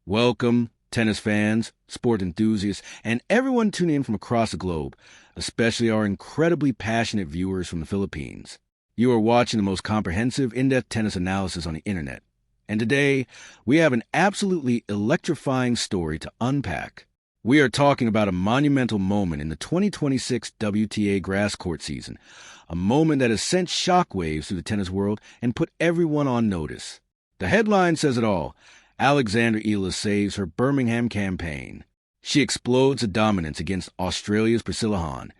Welcome, tennis fans, sport enthusiasts, and everyone tuning in from across the globe, especially our incredibly passionate viewers from the Philippines. You are watching the most comprehensive, in-depth tennis analysis on the internet. And today, we have an absolutely electrifying story to unpack. We are talking about a monumental moment in the 2026 WTA grass court season, a moment that has sent shockwaves through the tennis world and put everyone on notice. The headline says it all. Alexandra Eala saves her Birmingham campaign. She explodes a dominance against Australia's Priscilla Hahn.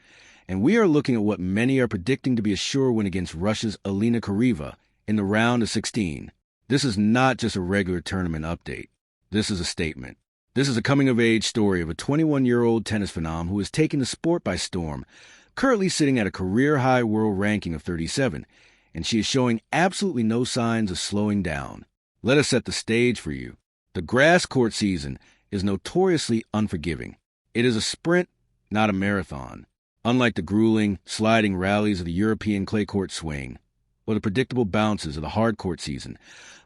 And we are looking at what many are predicting to be a sure win against Russia's Alina Charaeva in the round of 16. This is not just a regular tournament update. This is a statement. This is a coming-of-age story of a 21-year-old tennis phenom who has taken the sport by storm, currently sitting at a career-high world ranking of 37, and she is showing absolutely no signs of slowing down. Let us set the stage for you. The grass court season is notoriously unforgiving. It is a sprint, not a marathon. Unlike the grueling, sliding rallies of the European clay court swing, or the predictable bounces of the hard court season,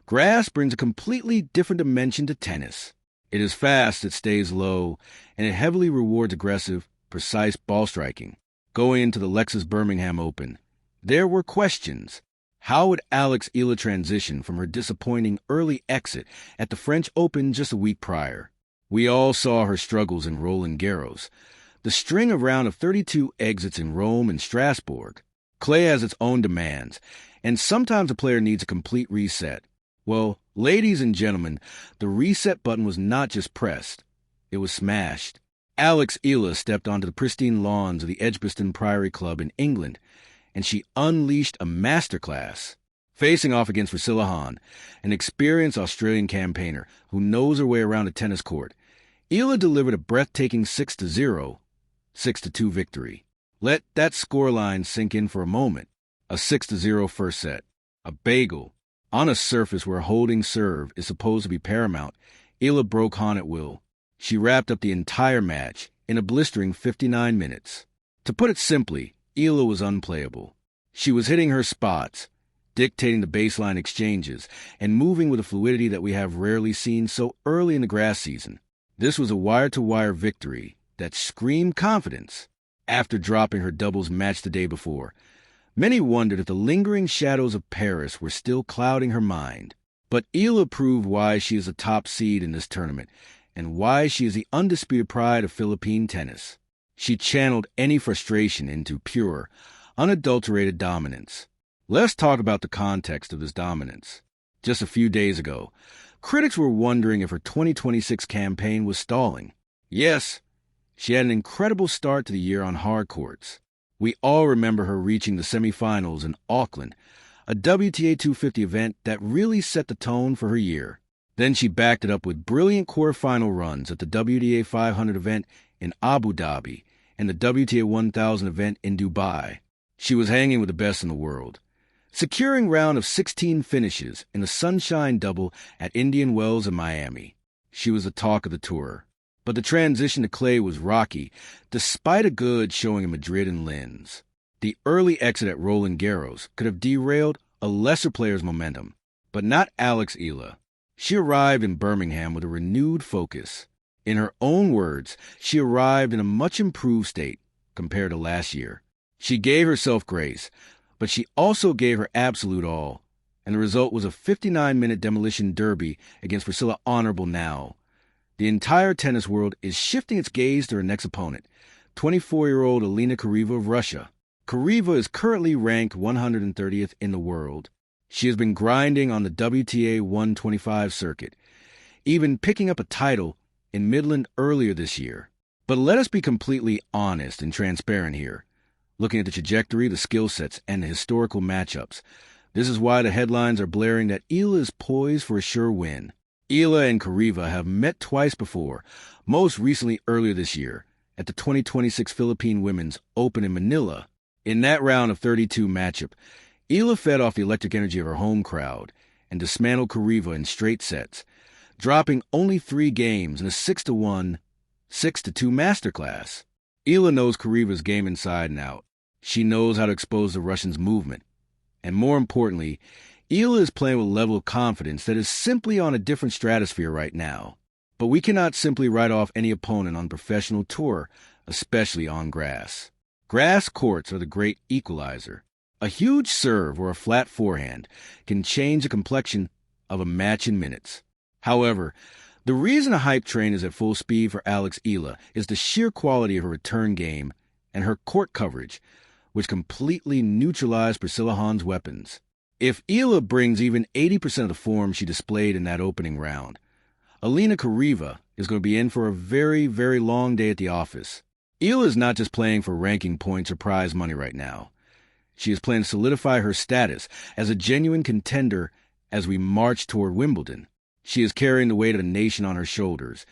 grass brings a completely different dimension to tennis. It is fast, it stays low, and it heavily rewards aggressive, precise ball striking. Going into the Lexus Birmingham Open, there were questions. How would Alex Eala transition from her disappointing early exit at the French Open just a week prior? We all saw her struggles in Roland Garros. The string of round of 32 exits in Rome and Strasbourg. Clay has its own demands, and sometimes a player needs a complete reset. Well, ladies and gentlemen, the reset button was not just pressed, it was smashed. Alex Eala stepped onto the pristine lawns of the Edgbaston Priory Club in England, and she unleashed a masterclass. Facing off against Priscilla Hahn, an experienced Australian campaigner who knows her way around a tennis court, Eala delivered a breathtaking 6-0, 6-2 victory. Let that scoreline sink in for a moment. A 6-0 first set. A bagel. On a surface where holding serve is supposed to be paramount, Eala broke Hahn at will. She wrapped up the entire match in a blistering 59 minutes. To put it simply, Eala was unplayable. She was hitting her spots, dictating the baseline exchanges, and moving with a fluidity that we have rarely seen so early in the grass season. This was a wire-to-wire victory that screamed confidence. After dropping her doubles match the day before, many wondered if the lingering shadows of Paris were still clouding her mind. But Eala proved why she is a top seed in this tournament and why she is the undisputed pride of Philippine tennis. She channeled any frustration into pure, unadulterated dominance. Let's talk about the context of this dominance. Just a few days ago, critics were wondering if her 2026 campaign was stalling. Yes, she had an incredible start to the year on hard courts. We all remember her reaching the semifinals in Auckland, a WTA 250 event that really set the tone for her year. Then she backed it up with brilliant quarterfinal runs at the WTA 500 event in Abu Dhabi and the WTA 1000 event in Dubai. She was hanging with the best in the world, securing round of 16 finishes in the Sunshine Double at Indian Wells in Miami. She was the talk of the tour. But the transition to clay was rocky, despite a good showing in Madrid and Linz. The early exit at Roland Garros could have derailed a lesser player's momentum, but not Alex Eala. She arrived in Birmingham with a renewed focus. In her own words, she arrived in a much improved state compared to last year. She gave herself grace, but she also gave her absolute all, and the result was a 59-minute demolition derby against Priscilla Honorable Now. The entire tennis world is shifting its gaze to her next opponent, 24-year-old Alina Charaeva of Russia. Charaeva is currently ranked 130th in the world. She has been grinding on the WTA 125 circuit, even picking up a title in Midland earlier this year. But let us be completely honest and transparent here. Looking at the trajectory, the skill sets, and the historical matchups, this is why the headlines are blaring that Eala is poised for a sure win. Eala and Charaeva have met twice before, most recently earlier this year, at the 2026 Philippine Women's Open in Manila. In that round of 32 matchup, Eala fed off the electric energy of her home crowd and dismantled Charaeva in straight sets, dropping only 3 games in a 6-1, 6-2 masterclass. Eala knows Charaeva's game inside and out. She knows how to expose the Russians' movement. And more importantly, Eala is playing with a level of confidence that is simply on a different stratosphere right now. But we cannot simply write off any opponent on professional tour, especially on grass. Grass courts are the great equalizer. A huge serve or a flat forehand can change the complexion of a match in minutes. However, the reason a hype train is at full speed for Alex Eala is the sheer quality of her return game and her court coverage, which completely neutralized Priscilla Hahn's weapons. If Eala brings even 80% of the form she displayed in that opening round, Alina Charaeva is going to be in for a very, very long day at the office. Eala is not just playing for ranking points or prize money right now. She is playing to solidify her status as a genuine contender as we march toward Wimbledon. She is carrying the weight of the nation on her shoulders,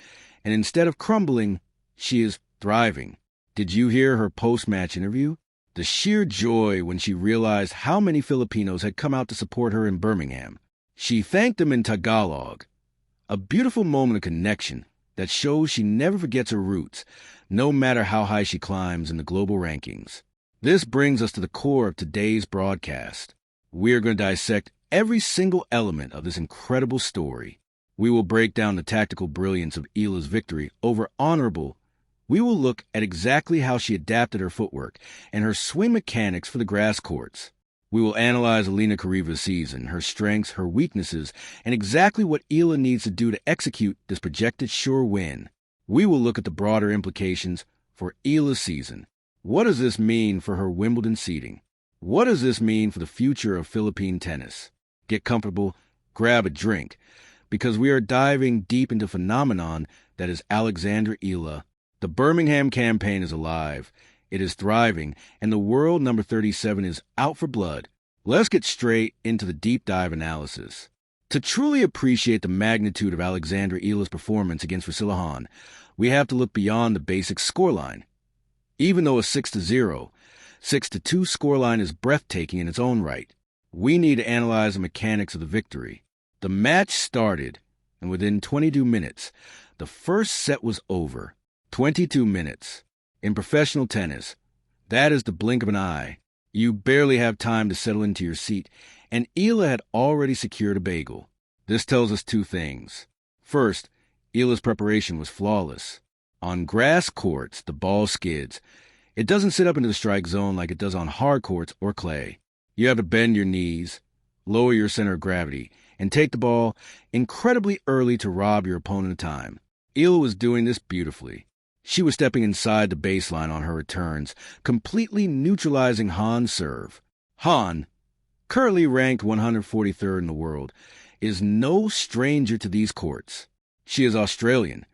and instead of crumbling, she is thriving. Did you hear her post-match interview? The sheer joy when she realized how many Filipinos had come out to support her in Birmingham. She thanked them in Tagalog. A beautiful moment of connection that shows she never forgets her roots, no matter how high she climbs in the global rankings. This brings us to the core of today's broadcast. We're going to dissect every single element of this incredible story. We will break down the tactical brilliance of Eala's victory over Honorable. We will look at exactly how she adapted her footwork and her swing mechanics for the grass courts. We will analyze Alina Charaeva's season, her strengths, her weaknesses, and exactly what Eala needs to do to execute this projected sure win. We will look at the broader implications for Eala's season. What does this mean for her Wimbledon seeding? What does this mean for the future of Philippine tennis? Get comfortable, grab a drink, because we are diving deep into a phenomenon that is Alexandra Eala. The Birmingham campaign is alive, it is thriving, and the world number 37 is out for blood. Let's get straight into the deep dive analysis. To truly appreciate the magnitude of Alexandra Eala's performance against Priscilla Hahn, we have to look beyond the basic scoreline. Even though a 6-0, 6-2 scoreline is breathtaking in its own right, we need to analyze the mechanics of the victory. The match started, and within 22 minutes, the first set was over. 22 minutes. In professional tennis, that is the blink of an eye. You barely have time to settle into your seat, and Eala had already secured a bagel. This tells us two things. First, Eala's preparation was flawless. On grass courts, the ball skids. It doesn't sit up into the strike zone like it does on hard courts or clay. You have to bend your knees, lower your center of gravity, and take the ball incredibly early to rob your opponent of time. Eala was doing this beautifully. She was stepping inside the baseline on her returns, completely neutralizing Hahn's serve. Hahn, currently ranked 143rd in the world, is no stranger to these courts. She is Australian.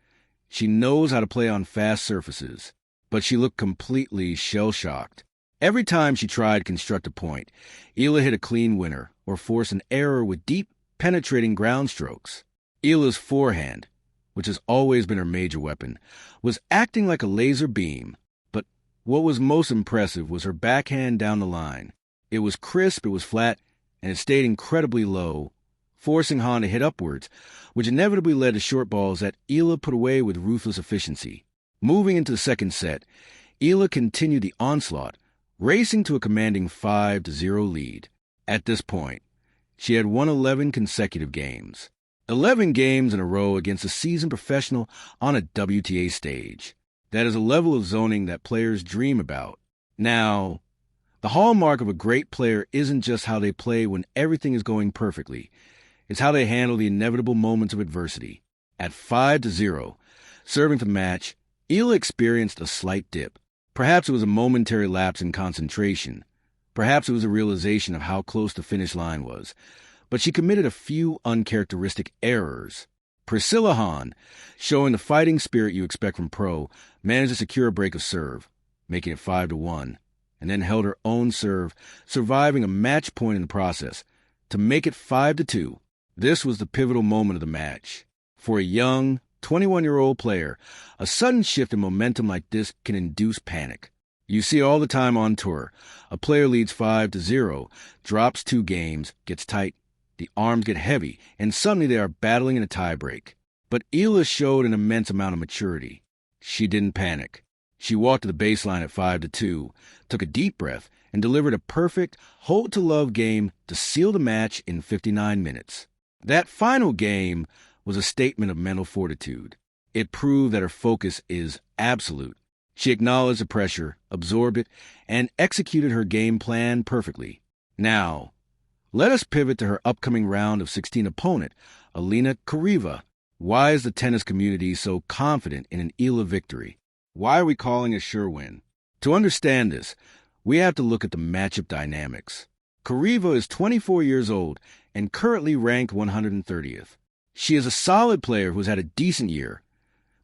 She knows how to play on fast surfaces, but she looked completely shell-shocked. Every time she tried to construct a point, Eala hit a clean winner or forced an error with deep, penetrating ground strokes. Eala's forehand, which has always been her major weapon, was acting like a laser beam. But what was most impressive was her backhand down the line. It was crisp, it was flat, and it stayed incredibly low, forcing Hahn to hit upwards, which inevitably led to short balls that Eala put away with ruthless efficiency. Moving into the second set, Eala continued the onslaught, racing to a commanding 5-0 lead. At this point, she had won 11 consecutive games. 11 games in a row against a seasoned professional on a WTA stage. That is a level of zoning that players dream about. Now, the hallmark of a great player isn't just how they play when everything is going perfectly. It's how they handle the inevitable moments of adversity. At 5-0, serving for the match, Eala experienced a slight dip. Perhaps it was a momentary lapse in concentration. Perhaps it was a realization of how close the finish line was. But she committed a few uncharacteristic errors. Priscilla Hahn, showing the fighting spirit you expect from pro, managed to secure a break of serve, making it 5-1, and then held her own serve, surviving a match point in the process, to make it 5-2. This was the pivotal moment of the match. For a young, 21-year-old player, a sudden shift in momentum like this can induce panic. You see all the time on tour. A player leads 5-0, drops 2 games, gets tight, the arms get heavy, and suddenly they are battling in a tiebreak. But Eala showed an immense amount of maturity. She didn't panic. She walked to the baseline at 5-2, took a deep breath, and delivered a perfect, hold-to-love game to seal the match in 59 minutes. That final game was a statement of mental fortitude. It proved that her focus is absolute. She acknowledged the pressure, absorbed it, and executed her game plan perfectly. Now, let us pivot to her upcoming round of 16 opponent, Alina Charaeva. Why is the tennis community so confident in an EALA victory? Why are we calling a sure win? To understand this, we have to look at the matchup dynamics. Charaeva is 24 years old and currently ranked 130th. She is a solid player who has had a decent year,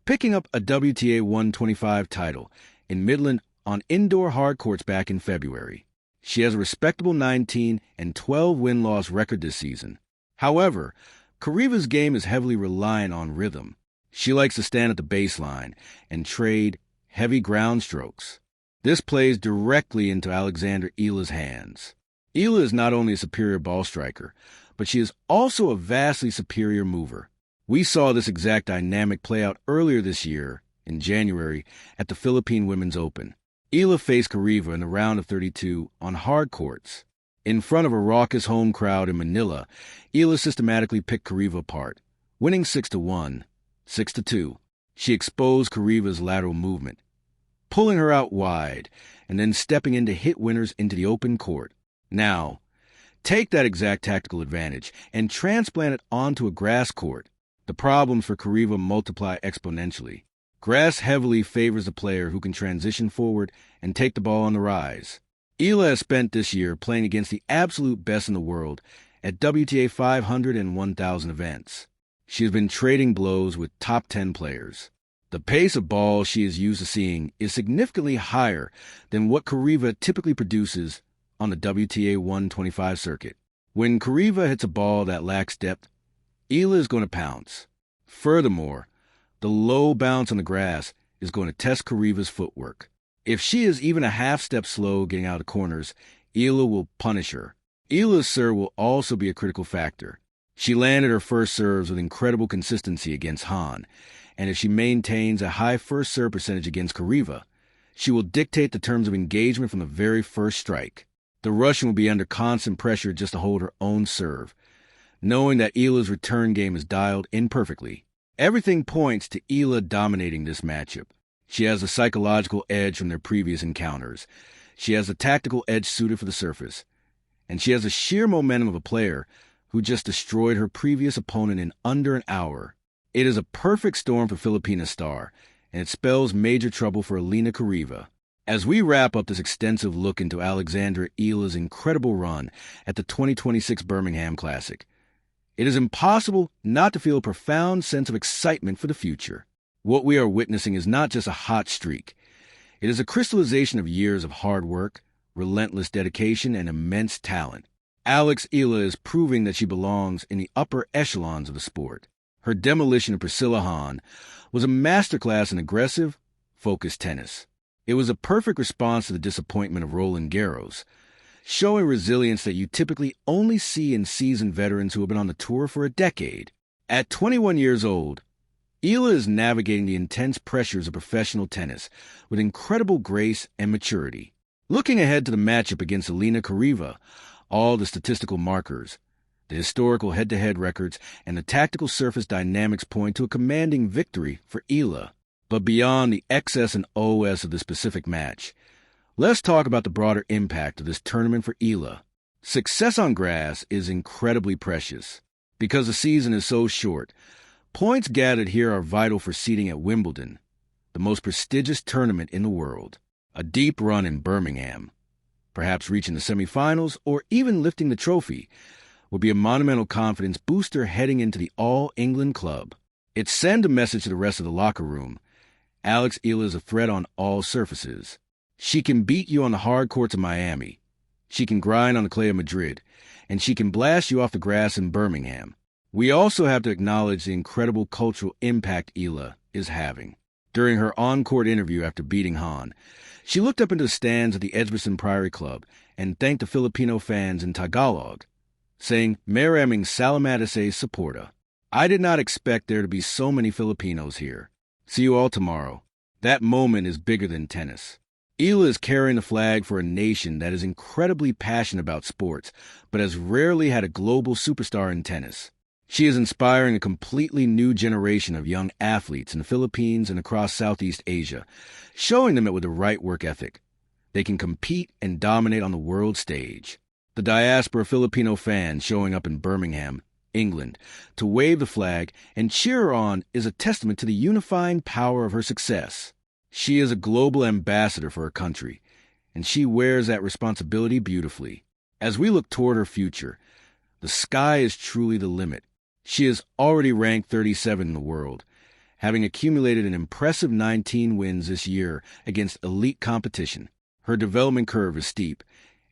picking up a WTA 125 title in Midland on indoor hard courts back in February. She has a respectable 19 and 12 win-loss record this season. However, Charaeva's game is heavily reliant on rhythm. She likes to stand at the baseline and trade heavy ground strokes. This plays directly into Alexandra Eala's hands. Eala is not only a superior ball striker, but she is also a vastly superior mover. We saw this exact dynamic play out earlier this year, in January, at the Philippine Women's Open. Eala faced Charaeva in the round of 32 on hard courts. In front of a raucous home crowd in Manila, Eala systematically picked Charaeva apart, winning 6-1, 6-2. She exposed Charaeva's lateral movement, pulling her out wide, and then stepping in to hit winners into the open court. Now, take that exact tactical advantage and transplant it onto a grass court. The problems for Charaeva multiply exponentially. Grass heavily favors a player who can transition forward and take the ball on the rise. Eala has spent this year playing against the absolute best in the world at WTA 500 and 1000 events. She has been trading blows with top 10 players. The pace of ball she is used to seeing is significantly higher than what Charaeva typically produces on the WTA 125 circuit. When Charaeva hits a ball that lacks depth, Eala is going to pounce. Furthermore, the low bounce on the grass is going to test Charaeva's footwork. If she is even a half step slow getting out of corners, Eala will punish her. Eala's serve will also be a critical factor. She landed her first serves with incredible consistency against Han, and if she maintains a high first serve percentage against Charaeva, she will dictate the terms of engagement from the very first strike. The Russian will be under constant pressure just to hold her own serve, knowing that Eala's return game is dialed in perfectly. Everything points to Eala dominating this matchup. She has a psychological edge from their previous encounters. She has a tactical edge suited for the surface. And she has the sheer momentum of a player who just destroyed her previous opponent in under an hour. It is a perfect storm for Filipina star, and it spells major trouble for Alina Charaeva. As we wrap up this extensive look into Alexandra Eala's incredible run at the 2026 Birmingham Classic, it is impossible not to feel a profound sense of excitement for the future. What we are witnessing is not just a hot streak. It is a crystallization of years of hard work, relentless dedication, and immense talent. Alex Eala is proving that she belongs in the upper echelons of the sport. Her demolition of Priscilla Hahn was a masterclass in aggressive, focused tennis. It was a perfect response to the disappointment of Roland Garros, showing resilience that you typically only see in seasoned veterans who have been on the tour for a decade. At 21 years old, Eala is navigating the intense pressures of professional tennis with incredible grace and maturity. Looking ahead to the matchup against Alina Charaeva, all the statistical markers, the historical head-to-head records, and the tactical surface dynamics point to a commanding victory for Eala. But beyond the XS and OS of the specific match, let's talk about the broader impact of this tournament for Eala. Success on grass is incredibly precious. Because the season is so short, points gathered here are vital for seeding at Wimbledon, the most prestigious tournament in the world. A deep run in Birmingham, perhaps reaching the semifinals or even lifting the trophy, would be a monumental confidence booster heading into the All-England club. It sends a message to the rest of the locker room. Alex Eala is a threat on all surfaces. She can beat you on the hard courts of Miami. She can grind on the clay of Madrid. And she can blast you off the grass in Birmingham. We also have to acknowledge the incredible cultural impact Eala is having. During her on-court interview after beating Han, she looked up into the stands at the Edgbaston Priory Club and thanked the Filipino fans in Tagalog, saying, "Maraming salamat sa suporta." I did not expect there to be so many Filipinos here. See you all tomorrow. That moment is bigger than tennis. Eala is carrying the flag for a nation that is incredibly passionate about sports, but has rarely had a global superstar in tennis. She is inspiring a completely new generation of young athletes in the Philippines and across Southeast Asia, showing them that with the right work ethic, they can compete and dominate on the world stage. The diaspora Filipino fans showing up in Birmingham, England, to wave the flag and cheer her on is a testament to the unifying power of her success. She is a global ambassador for her country, and she wears that responsibility beautifully. As we look toward her future, the sky is truly the limit. She is already ranked 37 in the world, having accumulated an impressive 19 wins this year against elite competition. Her development curve is steep,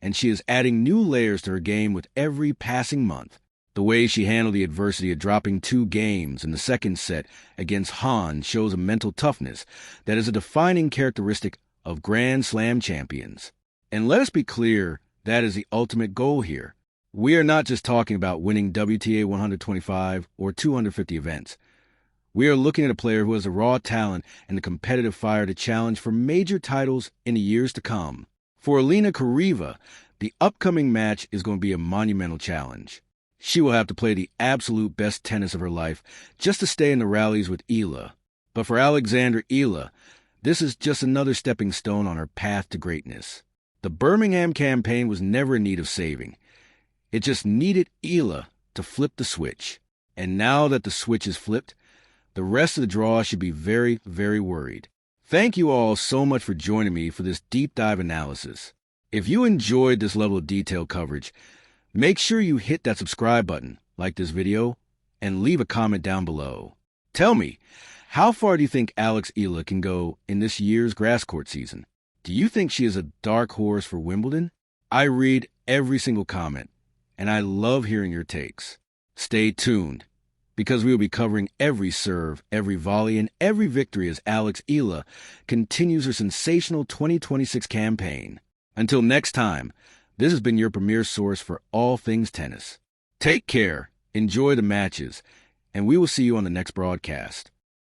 and she is adding new layers to her game with every passing month. The way she handled the adversity of dropping 2 games in the second set against Han shows a mental toughness that is a defining characteristic of Grand Slam champions. And let us be clear, that is the ultimate goal here. We are not just talking about winning WTA 125 or 250 events. We are looking at a player who has the raw talent and the competitive fire to challenge for major titles in the years to come. For Alina Charaeva, the upcoming match is going to be a monumental challenge. She will have to play the absolute best tennis of her life just to stay in the rallies with Eala. But for Alexandra Eala, this is just another stepping stone on her path to greatness. The Birmingham campaign was never in need of saving. It just needed Eala to flip the switch. And now that the switch is flipped, the rest of the draw should be very, very worried. Thank you all so much for joining me for this deep dive analysis. If you enjoyed this level of detail coverage, make sure you hit that subscribe button, like this video, and leave a comment down below. Tell me, how far do you think Alex Eala can go in this year's grass court season? Do you think she is a dark horse for Wimbledon? I read every single comment, and I love hearing your takes. Stay tuned, because we will be covering every serve, every volley, and every victory as Alex Eala continues her sensational 2026 campaign. Until next time, this has been your premier source for all things tennis. Take care, enjoy the matches, and we will see you on the next broadcast.